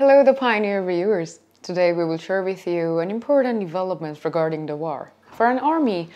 Hello, the Pioneer viewers. Today we will share with you an important development regarding the war. For an army,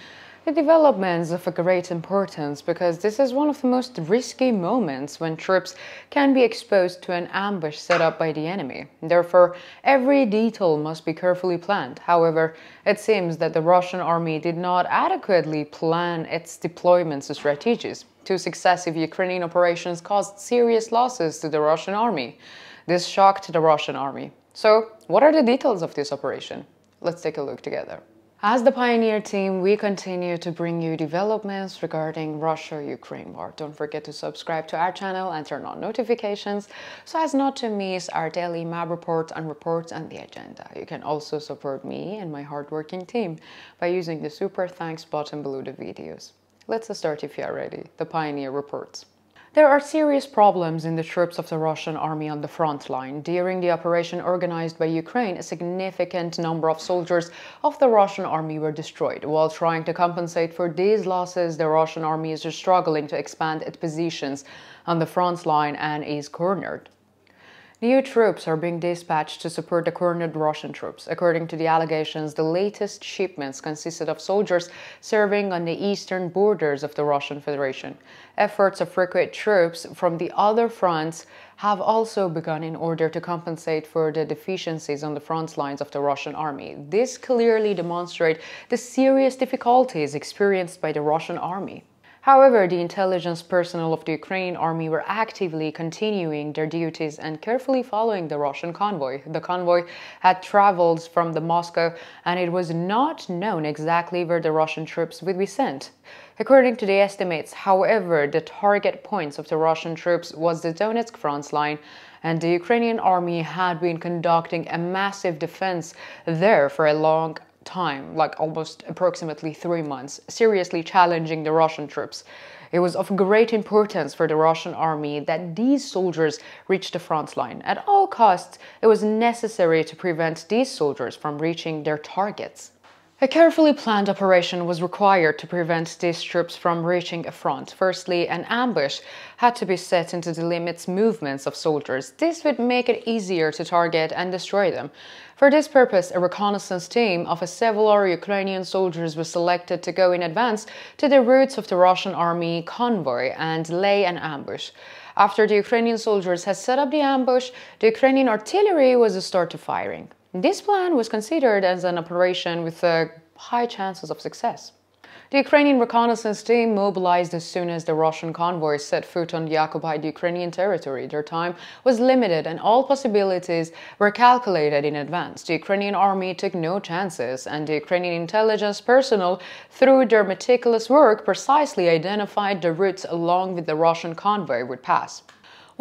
the development is of a great importance because this is one of the most risky moments when troops can be exposed to an ambush set up by the enemy. Therefore, every detail must be carefully planned. However, it seems that the Russian army did not adequately plan its deployments and strategies. Two successive Ukrainian operations caused serious losses to the Russian army. This shocked the Russian army. So, what are the details of this operation? Let's take a look together. As the Pioneer team, we continue to bring you developments regarding Russia-Ukraine war. Don't forget to subscribe to our channel and turn on notifications so as not to miss our daily map reports and the agenda. You can also support me and my hardworking team by using the super thanks button below the videos. Let's start if you are ready. The Pioneer reports. There are serious problems in the troops of the Russian army on the front line. During the operation organized by Ukraine, a significant number of soldiers of the Russian army were destroyed. While trying to compensate for these losses, the Russian army is struggling to expand its positions on the front line and is cornered. New troops are being dispatched to support the cornered Russian troops. According to the allegations, the latest shipments consisted of soldiers serving on the eastern borders of the Russian Federation. Efforts of recruit troops from the other fronts have also begun in order to compensate for the deficiencies on the front lines of the Russian army. This clearly demonstrates the serious difficulties experienced by the Russian army. However, the intelligence personnel of the Ukrainian army were actively continuing their duties and carefully following the Russian convoy. The convoy had traveled from Moscow, and it was not known exactly where the Russian troops would be sent. According to the estimates, however, the target points of the Russian troops was the Donetsk front line, and the Ukrainian army had been conducting a massive defense there for a long time, like almost approximately 3 months, seriously challenging the Russian troops. It was of great importance for the Russian army that these soldiers reach the front line. At all costs, it was necessary to prevent these soldiers from reaching their targets. A carefully planned operation was required to prevent these troops from reaching a front. Firstly, an ambush had to be set into the limits movements of soldiers. This would make it easier to target and destroy them. For this purpose, a reconnaissance team of several Ukrainian soldiers was selected to go in advance to the routes of the Russian army convoy and lay an ambush. After the Ukrainian soldiers had set up the ambush, the Ukrainian artillery was to start firing. This plan was considered as an operation with high chances of success. The Ukrainian reconnaissance team mobilized as soon as the Russian convoy set foot on the occupied Ukrainian territory. Their time was limited and all possibilities were calculated in advance. The Ukrainian army took no chances, and the Ukrainian intelligence personnel, through their meticulous work, precisely identified the routes along which the Russian convoy would pass.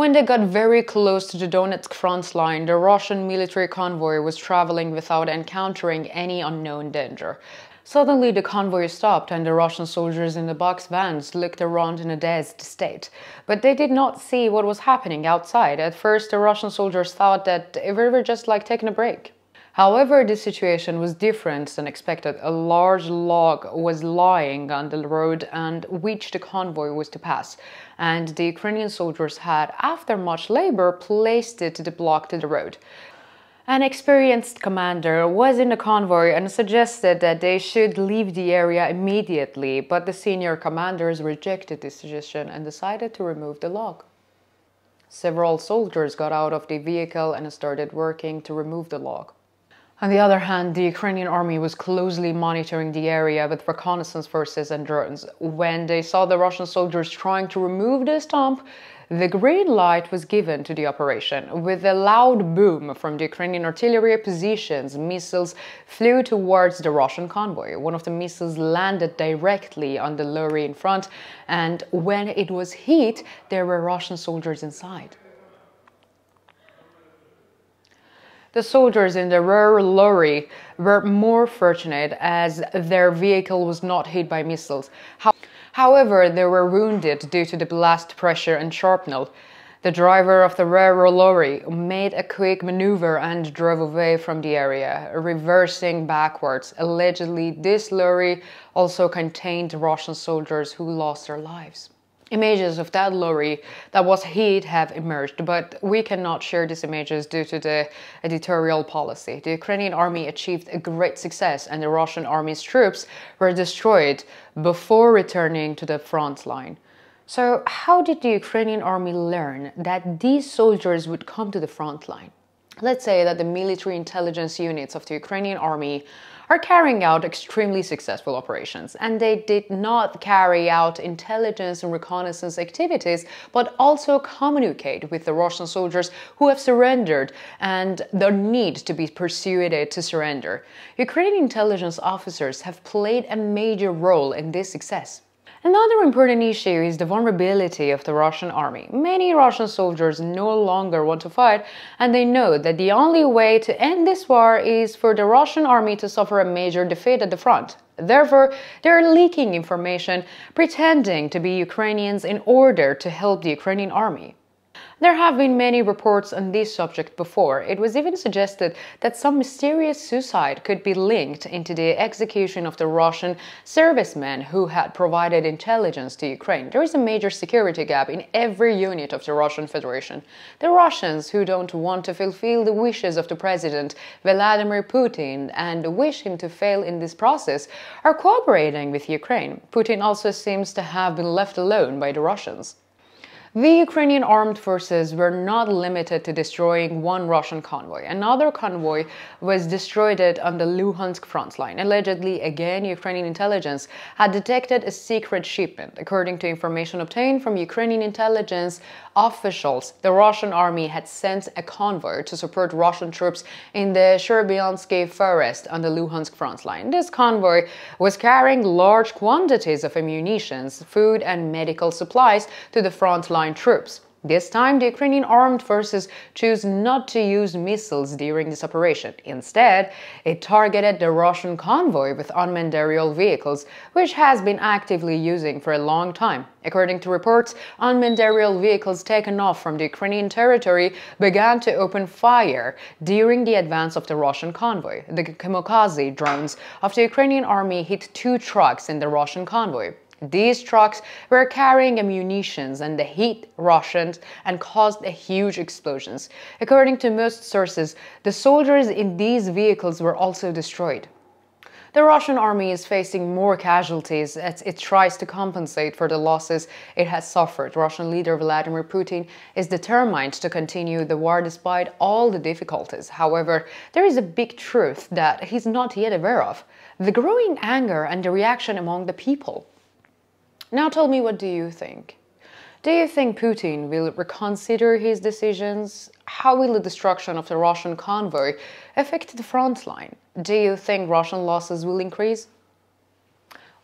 When they got very close to the Donetsk front line, the Russian military convoy was traveling without encountering any unknown danger. Suddenly, the convoy stopped and the Russian soldiers in the box vans looked around in a dazed state. But they did not see what was happening outside. At first, the Russian soldiers thought that they were just like taking a break. However, this situation was different than expected. A large log was lying on the road and which the convoy was to pass, and the Ukrainian soldiers had, after much labor, placed it to block the road. An experienced commander was in the convoy and suggested that they should leave the area immediately, but the senior commanders rejected this suggestion and decided to remove the log. Several soldiers got out of the vehicle and started working to remove the log. On the other hand, the Ukrainian army was closely monitoring the area with reconnaissance forces and drones. When they saw the Russian soldiers trying to remove the stump, the green light was given to the operation. With a loud boom from the Ukrainian artillery positions, missiles flew towards the Russian convoy. One of the missiles landed directly on the lorry in front, and when it was hit, there were Russian soldiers inside. The soldiers in the rear lorry were more fortunate as their vehicle was not hit by missiles. However, they were wounded due to the blast pressure and shrapnel. The driver of the rear lorry made a quick maneuver and drove away from the area, reversing backwards. Allegedly, this lorry also contained Russian soldiers who lost their lives. Images of that lorry that was hit have emerged, but we cannot share these images due to the editorial policy. The Ukrainian army achieved a great success and the Russian army's troops were destroyed before returning to the front line. So how did the Ukrainian army learn that these soldiers would come to the front line? Let's say that the military intelligence units of the Ukrainian army are carrying out extremely successful operations, and they did not carry out intelligence and reconnaissance activities, but also communicate with the Russian soldiers who have surrendered and the need to be persuaded to surrender. Ukrainian intelligence officers have played a major role in this success. Another important issue is the vulnerability of the Russian army. Many Russian soldiers no longer want to fight, and they know that the only way to end this war is for the Russian army to suffer a major defeat at the front. Therefore, they are leaking information, pretending to be Ukrainians in order to help the Ukrainian army. There have been many reports on this subject before. It was even suggested that some mysterious suicide could be linked into the execution of the Russian servicemen who had provided intelligence to Ukraine. There is a major security gap in every unit of the Russian Federation. The Russians who don't want to fulfill the wishes of the President Vladimir Putin and wish him to fail in this process are cooperating with Ukraine. Putin also seems to have been left alone by the Russians. The Ukrainian armed forces were not limited to destroying one Russian convoy. Another convoy was destroyed on the Luhansk front line. Allegedly, again, Ukrainian intelligence had detected a secret shipment. According to information obtained from Ukrainian intelligence officials, the Russian army had sent a convoy to support Russian troops in the Sherbiansky forest on the Luhansk front line. This convoy was carrying large quantities of ammunition, food and medical supplies to the front line troops. This time, the Ukrainian armed forces chose not to use missiles during this operation. Instead, it targeted the Russian convoy with unmanned aerial vehicles, which has been actively using for a long time. According to reports, unmanned aerial vehicles taken off from the Ukrainian territory began to open fire during the advance of the Russian convoy. The kamikaze drones of the Ukrainian army hit 2 trucks in the Russian convoy. These trucks were carrying ammunition and they hit Russians and caused huge explosions. According to most sources, the soldiers in these vehicles were also destroyed. The Russian army is facing more casualties as it tries to compensate for the losses it has suffered. Russian leader Vladimir Putin is determined to continue the war despite all the difficulties. However, there is a big truth that he's not yet aware of: the growing anger and the reaction among the people. Now tell me, what do you think? Do you think Putin will reconsider his decisions? How will the destruction of the Russian convoy affect the front line? Do you think Russian losses will increase?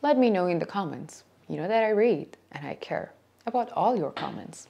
Let me know in the comments. You know that I read and I care about all your comments.